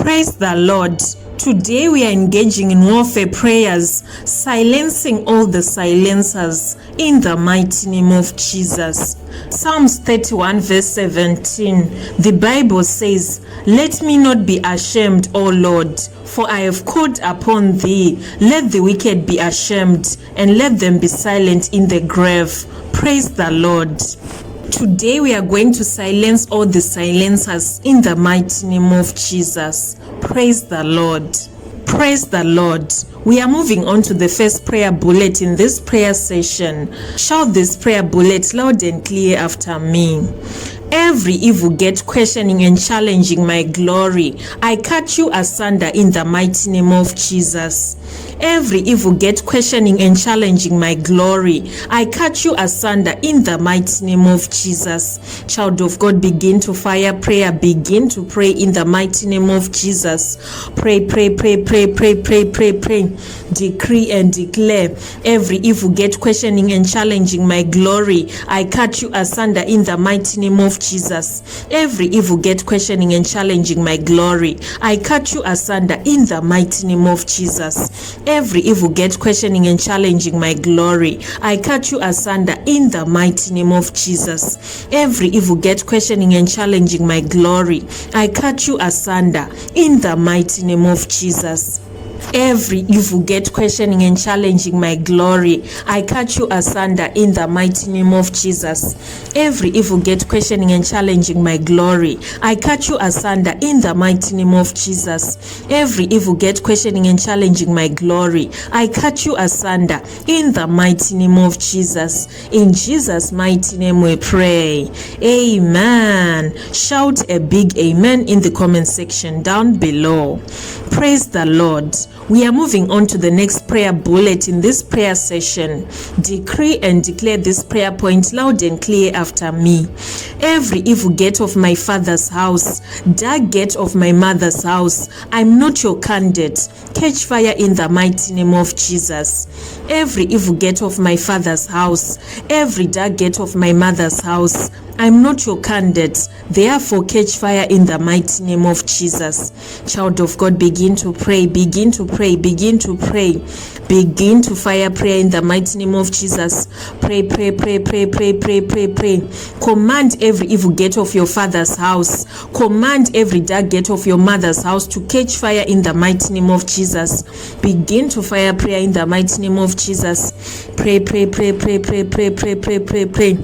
Praise the Lord. Today we are engaging in warfare prayers, silencing all the silencers in the mighty name of Jesus. Psalms 31 verse 17, the Bible says, "Let me not be ashamed, O Lord, for I have called upon thee. Let the wicked be ashamed, and let them be silent in the grave." Praise the Lord. Today we are going to silence all the silencers in the mighty name of Jesus. Praise the Lord. Praise the Lord. We are moving on to the first prayer bullet in this prayer session. Shout this prayer bullet loud and clear after me. Every evil gate questioning and challenging my glory, I cut you asunder in the mighty name of Jesus. Every evil gate questioning and challenging my glory, I cut you asunder in the mighty name of Jesus. Child of God, begin to fire prayer. Begin to pray in the mighty name of Jesus. Pray, pray, pray, pray, pray, pray, pray, pray. Decree and declare every evil gate questioning and challenging my glory, I cut you asunder in the mighty name of Jesus. Every evil gate questioning and challenging my glory, I cut you asunder in the mighty name of Jesus. Every evil gate questioning and challenging my glory, I cut you asunder in the mighty name of Jesus. Every evil gate questioning and challenging my glory, I cut you asunder in the mighty name of Jesus. Every evil gate questioning and challenging my glory, I cut you asunder in the mighty name of Jesus. Every evil gate questioning and challenging my glory, I cut you asunder in the mighty name of Jesus. Every evil gate questioning and challenging my glory, I cut you asunder in the mighty name of Jesus. In Jesus' mighty name we pray. Amen. Shout a big amen in the comment section down below. Praise the Lord. We are moving on to the next prayer bullet in this prayer session. Decree and declare this prayer point loud and clear after me. Every evil gate of my father's house, dark gate of my mother's house, I'm not your candidate. Catch fire in the mighty name of Jesus. Every evil gate of my father's house, every dark gate of my mother's house, I'm not your candidate. Therefore, catch fire in the mighty name of Jesus. Child of God, begin to pray, begin to pray, begin to pray. Begin to fire prayer in the mighty name of Jesus. Pray, pray, pray, pray, pray, pray, pray, pray. Command every evil gate of your father's house. Command every dark gate of your mother's house to catch fire in the mighty name of Jesus. Begin to fire prayer in the mighty name of Jesus. Pray, pray, pray, pray, pray, pray, pray, pray, pray, pray.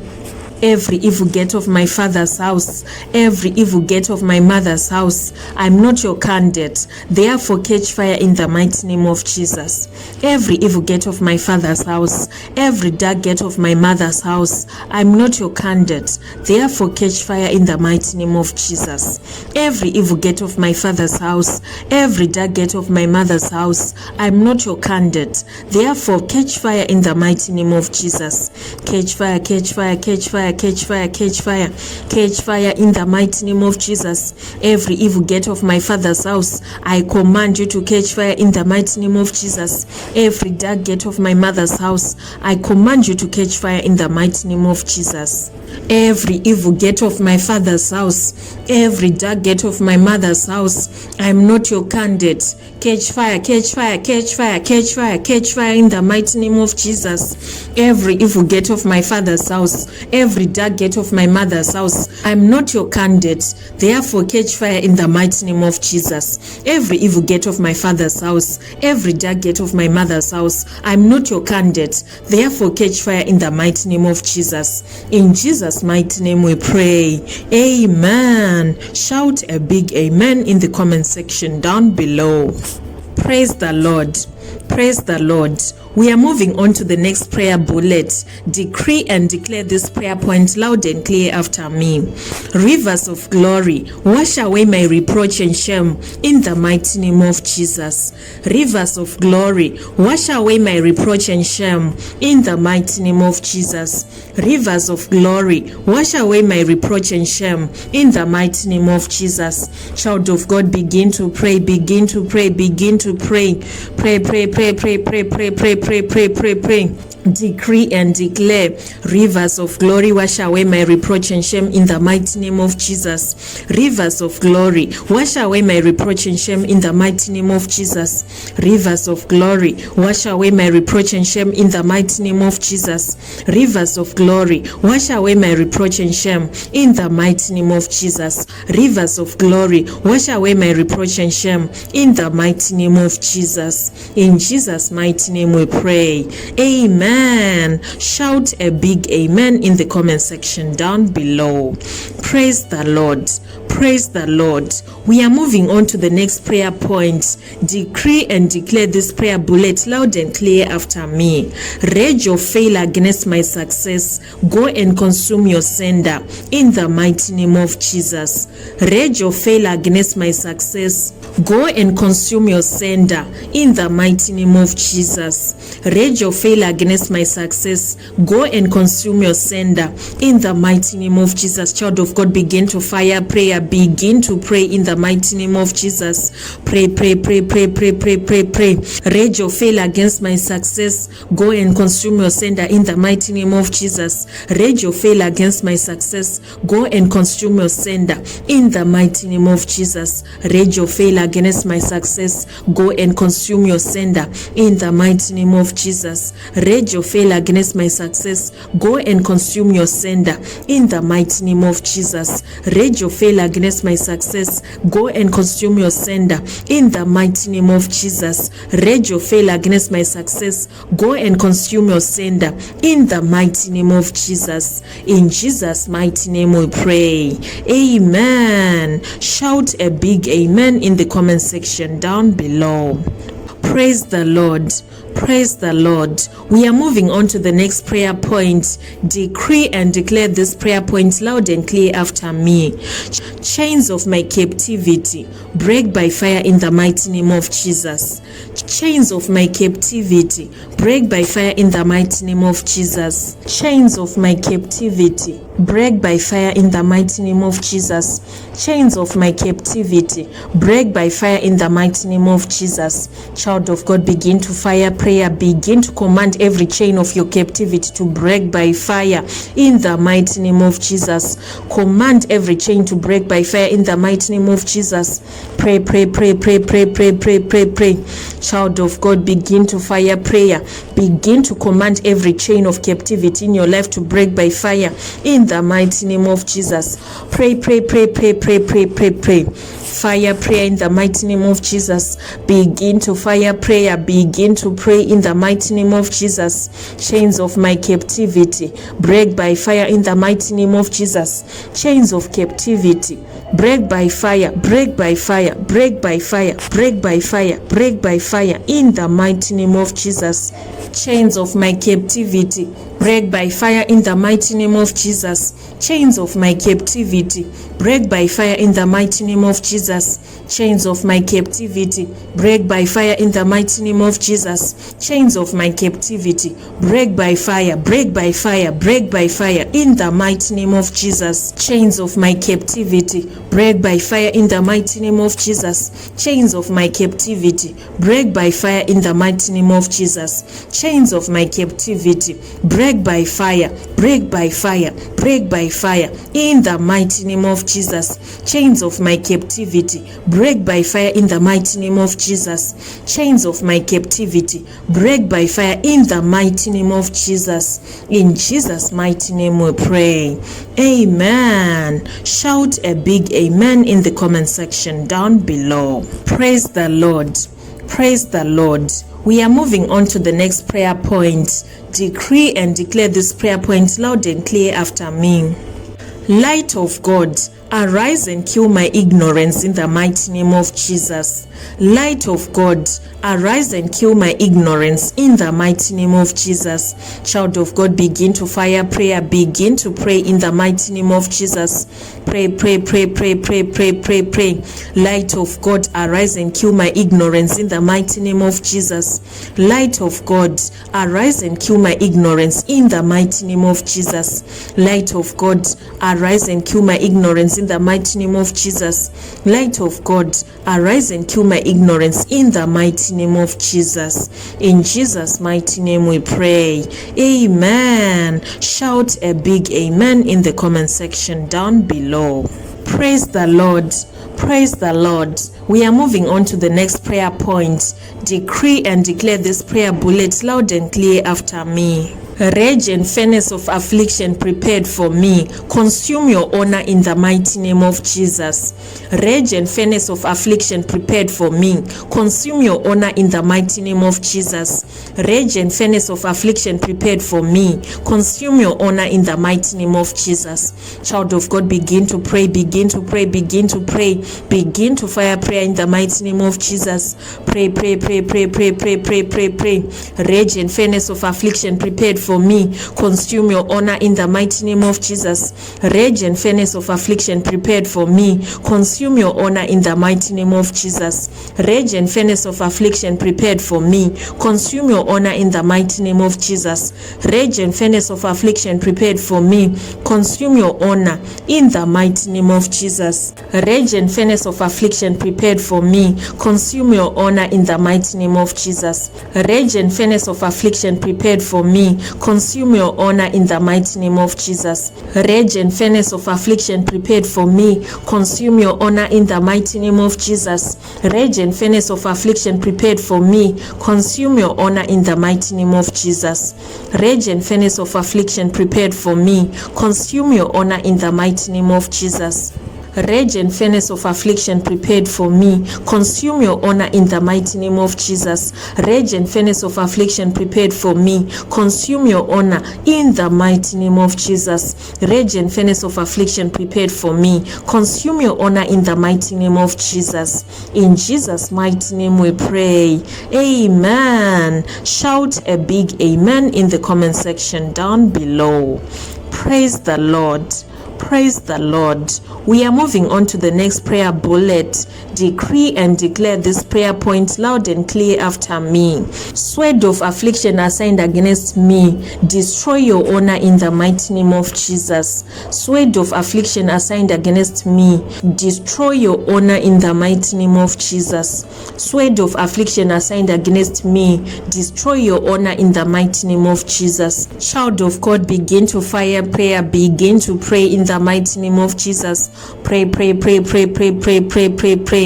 Every evil gate of my father's house, every evil gate of my mother's house, I'm not your candidate. Therefore, catch fire in the mighty name of Jesus. Every evil gate of my father's house, every dark gate of my mother's house, I'm not your candidate. Therefore, catch fire in the mighty name of Jesus. Every evil gate of my father's house, every dark gate of my mother's house, I'm not your candidate. Therefore, catch fire in the mighty name of Jesus. Catch fire, catch fire, catch fire, catch fire, catch fire, catch fire in the mighty name of Jesus. Every evil gate of my father's house, I command you to catch fire in the mighty name of Jesus. Every dark gate of my mother's house, I command you to catch fire in the mighty name of Jesus. Every evil gate of my father's house, every dark gate of my mother's house, I'm not your candidate. Catch fire, catch fire, catch fire, catch fire, catch fire in the mighty name of Jesus. Every evil gate of my father's house, every dark gate of my mother's house, I'm not your candidate. Therefore, catch fire in the mighty name of Jesus. Every evil gate of my father's house, every dark gate of my mother's house, I'm not your candidate. Therefore, catch fire in the mighty name of Jesus. In Jesus' mighty name we pray. Amen. Shout a big amen in the comment section down below. Praise the Lord. Praise the Lord. We are moving on to the next prayer bullet. Decree and declare this prayer point loud and clear after me. Rivers of glory, wash away my reproach and shame in the mighty name of Jesus. Rivers of glory, wash away my reproach and shame in the mighty name of Jesus. Rivers of glory, wash away my reproach and shame in the mighty name of Jesus. Child of God, begin to pray, begin to pray, begin to pray. Pray, pray, Pray. Decree and declare, rivers of glory, wash away my reproach and shame in the mighty name of Jesus. Rivers of glory, wash away my reproach and shame in the mighty name of Jesus. Rivers of glory, wash away my reproach and shame in the mighty name of Jesus. Rivers of glory, wash away my reproach and shame in the mighty name of Jesus. Rivers of glory, wash away my reproach and shame in the mighty name of Jesus. In Jesus' mighty name we pray. Amen. Shout a big amen in the comment section down below. Praise the Lord. Praise the Lord. We are moving on to the next prayer point. Decree and declare this prayer bullet loud and clear after me. Rage of fail against my success, go and consume your sender in the mighty name of Jesus. Rage of fail against my success, go and consume your sender in the mighty name of Jesus. Rage of fail against my success, go and consume your sender in the mighty name of Jesus. Child of God, begin to fire prayer. Begin to pray in the mighty name of Jesus. Pray. Rage of fail against my success, go and consume your sender in the mighty name of Jesus. Rage of fail against my success, go and consume your sender in the mighty name of Jesus. Rage of fail against my success, go and consume your sender in the mighty name of Jesus. Rage of fail against my success, go and consume your sender in the mighty name of Jesus. Rage of fail against my success, go and consume your sender in the mighty name of Jesus. Rage of fail against my success, go and consume your sender in the mighty name of Jesus. In Jesus' mighty name we pray. Amen. Shout a big amen in the comment section down below. Praise the Lord. Praise the Lord. We are moving on to the next prayer point. Decree and declare this prayer point loud and clear after me. Chains of my captivity, break by fire in the mighty name of Jesus. Chains of my captivity, break by fire in the mighty name of Jesus. Chains of my captivity, break by fire in the mighty name of Jesus. Chains of my captivity, break by fire in the mighty name of Jesus. Child of God, begin to fire prayer. Begin to command every chain of your captivity to break by fire in the mighty name of Jesus. Command every chain to break by fire in the mighty name of Jesus. Pray. Child of God, begin to fire prayer. Begin to command every chain of captivity in your life to break by fire in the mighty name of Jesus. Pray. Fire prayer in the mighty name of Jesus. Begin to fire prayer. Begin to pray in the mighty name of Jesus. Chains of my captivity, break by fire in the mighty name of Jesus. Chains of captivity, break by fire, break by fire, break by fire, break by fire, break by fire in the mighty name of Jesus. Chains of my captivity, break by fire in the mighty name of Jesus. Chains of my captivity, break by fire in the mighty name of Jesus. Chains of my captivity, break by fire in the mighty name of Jesus. Chains of my captivity, break by fire, break by fire, break by fire in the mighty name of Jesus. Chains of my captivity, break by fire in the mighty name of Jesus. Chains of my captivity, break by fire in the mighty name of Jesus. Chains of my captivity, break by fire, break by fire, break by fire in the mighty name of Jesus. Chains of my captivity, break by fire in the mighty name of Jesus. Chains of my captivity, break by fire in the mighty name of Jesus. In Jesus' mighty name we pray. Amen. Shout a big amen in the comment section down below. Praise the Lord. Praise the Lord. We are moving on to the next prayer point. Decree and declare this prayer point loud and clear after me. Light of God, arise and kill my ignorance in the mighty name of Jesus. Light of God, arise and kill my ignorance in the mighty name of Jesus. Child of God, begin to fire prayer. Begin to pray in the mighty name of Jesus. Pray. Light of God, arise and kill my ignorance in the mighty name of Jesus. Light of God, arise and kill my ignorance in the mighty name of Jesus. Light of God, arise and kill my ignorance in in the mighty name of Jesus. Light of God, arise and kill my ignorance in the mighty name of Jesus. In Jesus' mighty name we pray. Amen. Shout a big amen in the comment section down below. Praise the Lord. Praise the Lord. We are moving on to the next prayer point. Decree and declare this prayer bullet loud and clear after me. Rage and furnace of affliction prepared for me, consume your honor in the mighty name of Jesus. Rage and furnace of affliction prepared for me, consume your honor in the mighty name of Jesus. Rage and furnace of affliction prepared for me, consume your honor in the mighty name of Jesus. Child of God, begin to pray, begin to pray, begin to pray, begin to fire prayer in the mighty name of Jesus. Pray, pray, pray, pray, pray, pray, pray, pray, pray. Rage and furnace of affliction prepared for me, consume your honor in the mighty name of Jesus. Rage and furnace of affliction prepared for me, consume your honor in the mighty name of Jesus. Rage and furnace of affliction prepared for me, consume your honor in the mighty name of Jesus. Rage and furnace of affliction prepared for me, consume your honor in the mighty name of Jesus. Rage and furnace of affliction prepared for me, consume your honor in the mighty name of Jesus. Rage and furnace of affliction prepared for me, consume your honor in the mighty name of Jesus. Rage and furnace of affliction prepared for me, consume your honor in the mighty name of Jesus. Rage and furnace of affliction prepared for me, consume your honor in the mighty name of Jesus. Rage and furnace of affliction prepared for me, consume your honor in the mighty name of Jesus. Rage and furnace of affliction prepared for me, consume your honor in the mighty name of Jesus. Rage and furnace of affliction prepared for me, consume your honor in the mighty name of Jesus. Rage and furnace of affliction prepared for me, consume your honor in the mighty name of Jesus. In Jesus' mighty name we pray. Amen. Shout a big amen in the comment section down below. Praise the Lord. Praise the Lord. We are moving on to the next prayer bullet. Decree and declare this prayer point loud and clear after me. Sword of affliction assigned against me, destroy your honor in the mighty name of Jesus. Sword of affliction assigned against me, destroy your honor in the mighty name of Jesus. Sword of affliction assigned against me, destroy your honor in the mighty name of Jesus. Child of God, begin to fire prayer, begin to pray in the mighty name of Jesus. Pray, pray, pray, pray, pray, pray, pray, pray, pray.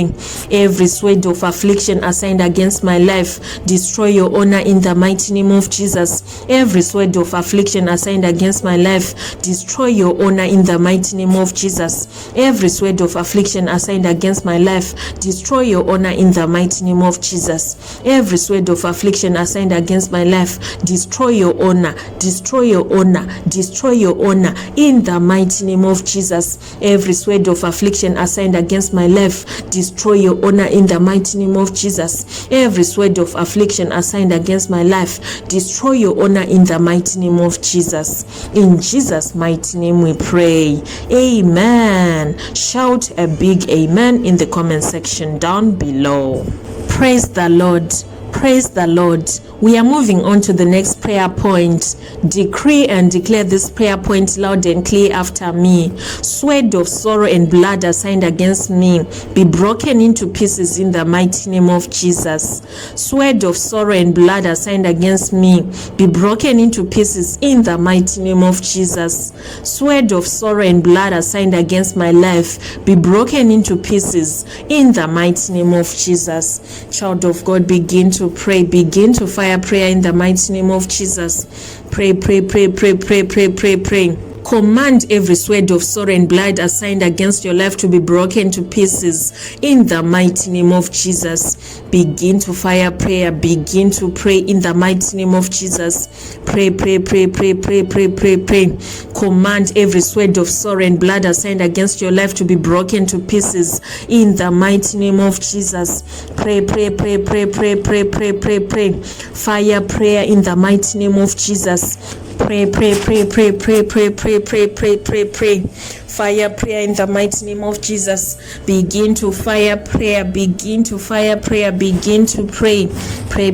Every sword of affliction assigned against my life, destroy your honor in the mighty name of Jesus. Every sword of affliction assigned against my life, destroy your honor in the mighty name of Jesus. Every sword of affliction assigned against my life, destroy your honor in the mighty name of Jesus. Every sword of affliction assigned against my life, destroy your honor, destroy your honor, destroy your honor in the mighty name of Jesus. Every sword of affliction assigned against my life, destroy your honor in the mighty name of Jesus. Every sword of affliction assigned against my life, destroy your honor in the mighty name of Jesus. In Jesus' mighty name we pray. Amen. Shout a big amen in the comment section down below. Praise the Lord. Praise the Lord. We are moving on to the next prayer point. Decree and declare this prayer point loud and clear after me. Sword of sorrow and blood assigned against me, be broken into pieces in the mighty name of Jesus. Sword of sorrow and blood assigned against me, be broken into pieces in the mighty name of Jesus. Sword of sorrow and blood assigned against my life, be broken into pieces in the mighty name of Jesus. Child of God, begin to pray, begin to fire prayer in the mighty name of Jesus. Pray, pray, pray, pray, pray, pray, pray, pray. Command every sword of sorrow and blood assigned against your life to be broken to pieces in the mighty name of Jesus. Begin to fire prayer, begin to pray in the mighty name of Jesus. Pray, pray, pray, pray, pray, pray, pray, pray. Command every sword of sorrow and blood assigned against your life to be broken to pieces in the mighty name of Jesus. Pray, pray, pray, pray, pray, pray, pray, pray, pray. Fire prayer in the mighty name of Jesus. Pray, pray, pray, pray, pray, pray, pray, pray, pray, pray, pray. Fire prayer in the mighty name of Jesus. Begin to fire prayer. Begin to fire prayer. Begin to pray. Pray.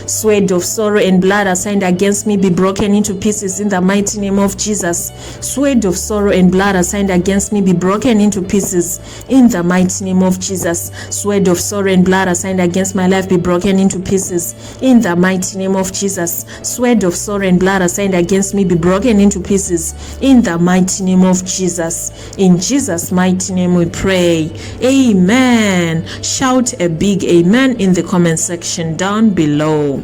Sword of sorrow and blood assigned against me be broken into pieces in the mighty name of Jesus. Sword of sorrow and blood assigned against me be broken into pieces in the mighty name of Jesus. Sword of sorrow and blood assigned against my life be broken into pieces in the mighty name of Jesus. Sword of sorrow and blood assigned against me be broken into pieces in the mighty name of Jesus. In Jesus' mighty name we pray. Amen. Shout a big amen in the comment section down below.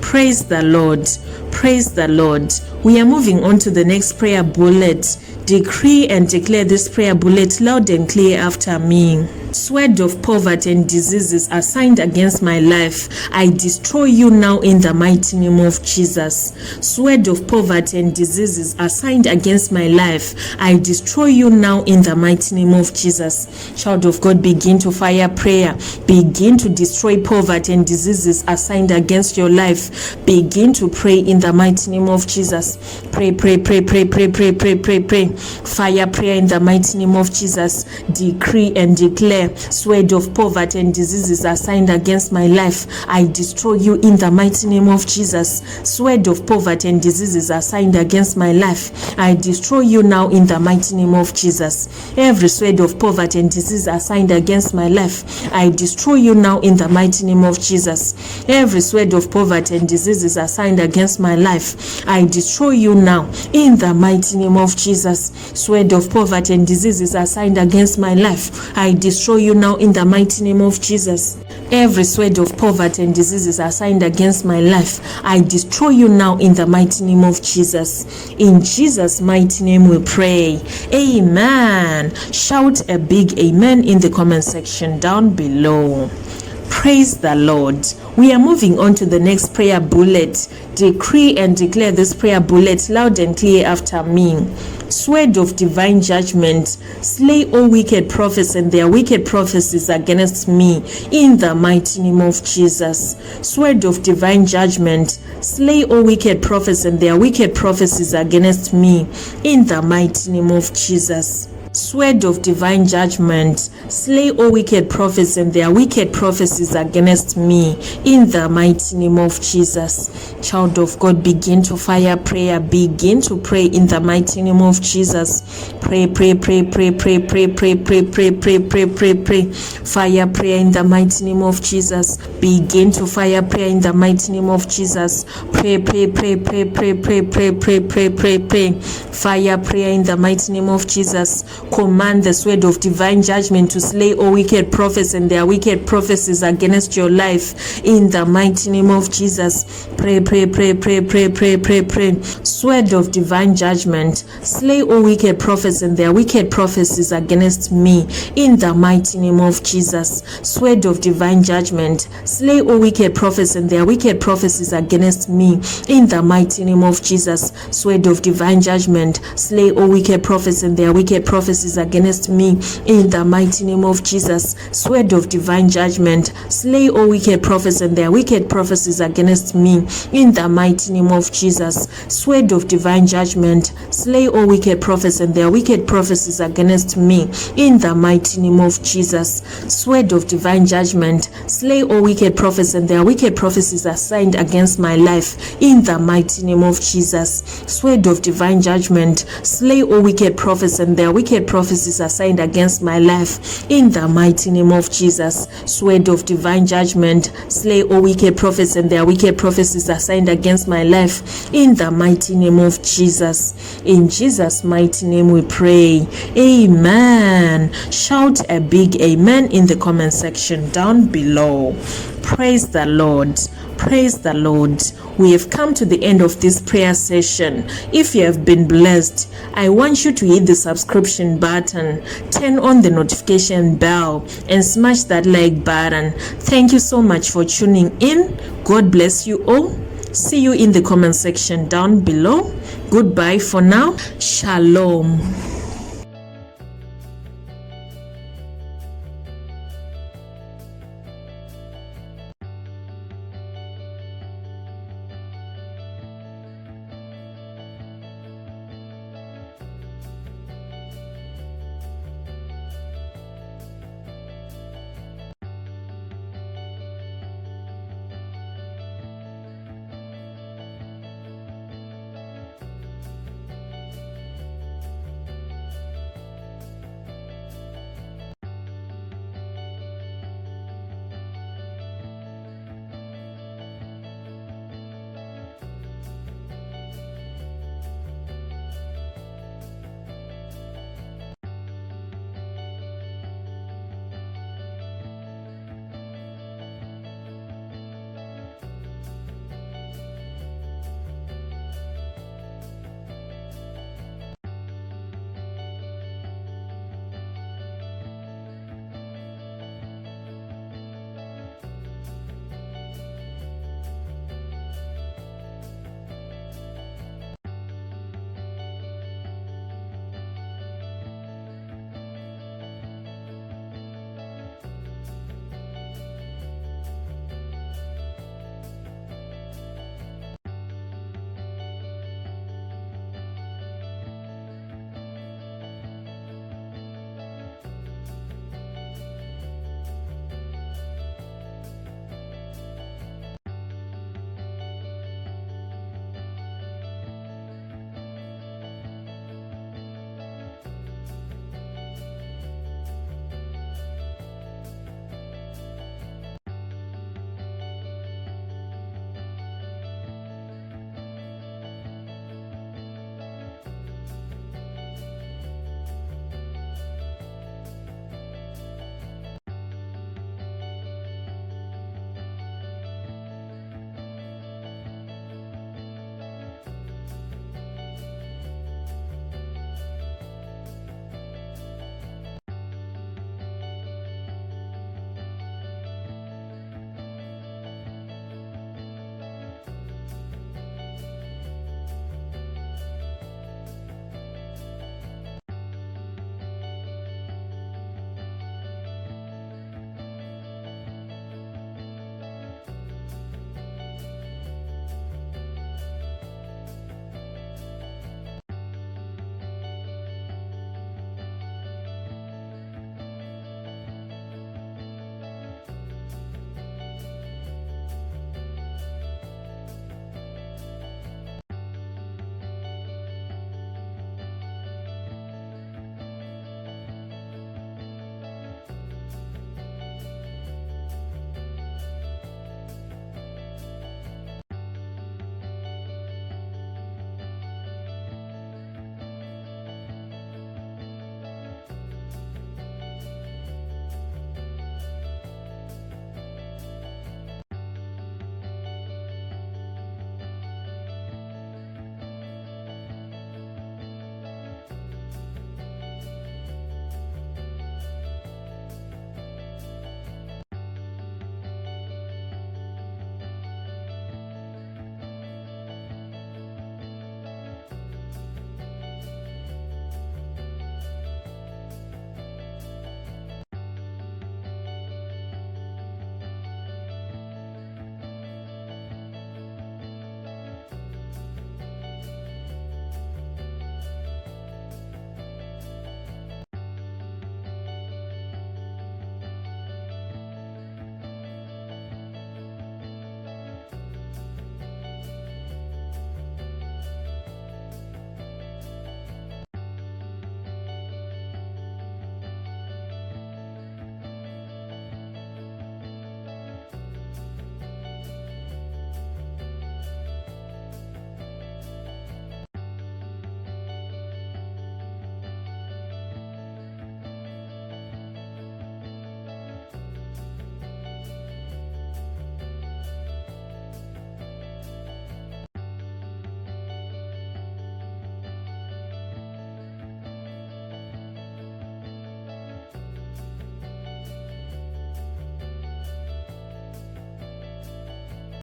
Praise the Lord. Praise the Lord. We are moving on to the next prayer bullet. Decree and declare this prayer bullet loud and clear after me. Sword of poverty and diseases assigned against my life, I destroy you now in the mighty name of Jesus. Sword of poverty and diseases assigned against my life, I destroy you now in the mighty name of Jesus. Child of God, begin to fire prayer. Begin to destroy poverty and diseases assigned against your life. Begin to pray in the mighty name of Jesus. Pray. Fire prayer in the mighty name of Jesus. Decree and declare. Sword of poverty and diseases assigned against my life, I destroy you in the mighty name of Jesus. Sword of poverty and diseases assigned against my life, I destroy you now in the mighty name of Jesus. Every sword of poverty and disease assigned against my life, I destroy you now in the mighty name of Jesus. Every sword of poverty and diseases assigned against my life, I destroy you now in the mighty name of Jesus. Sword of poverty and diseases assigned against my life, I destroy you now in the mighty name of Jesus. Every sword of poverty and diseases assigned against my life, I destroy you now in the mighty name of Jesus. In Jesus' mighty name we pray. Amen. Shout a big amen in the comment section down below. Praise the Lord. We are moving on to the next prayer bullet. Decree and declare this prayer bullet loud and clear after me. Sword of divine judgment, slay all wicked prophets and their wicked prophecies against me in the mighty name of Jesus. Sword of divine judgment, slay all wicked prophets and their wicked prophecies against me in the mighty name of Jesus. Sword of divine judgment, slay all wicked prophets and their wicked prophecies against me in the mighty name of Jesus. Child of God, begin to fire prayer. Begin to pray in the mighty name of Jesus. Pray. Fire prayer in the mighty name of Jesus. Begin to fire prayer in the mighty name of Jesus. Pray. Fire prayer in the mighty name of Jesus. Command the sword of divine judgment to slay all wicked prophets and their wicked prophecies against your life in the mighty name of Jesus. Pray. Sword of divine judgment, slay all wicked prophets and their wicked prophecies against me in the mighty name of Jesus. Sword of divine judgment, slay all wicked prophets and their wicked prophecies against me in the mighty name of Jesus. Sword of divine judgment, slay all wicked prophets and their wicked prophecies against me in the mighty name of Jesus. Sword of divine judgment, slay all wicked prophets and their wicked prophecies against me in the mighty name of Jesus. Sword of divine judgment, slay all wicked prophets and their wicked prophecies against me in the mighty name of Jesus. Sword of divine judgment, slay all wicked prophets and their wicked prophecies assigned against my life in the mighty name of Jesus. Sword of divine judgment, slay all wicked prophets and their wicked prophecies assigned against my life in the mighty name of Jesus. Sword of divine judgment, slay all wicked prophets and their wicked prophecies assigned against my life in the mighty name of Jesus. In Jesus' mighty name we pray. Amen. Shout a big amen in the comment section down below. Praise the Lord. Praise the Lord. We have come to the end of this prayer session. If you have been blessed, I want you to hit the subscription button, turn on the notification bell, and smash that like button. Thank you so much for tuning in. God bless you all. See you in the comment section down below. Goodbye for now. Shalom.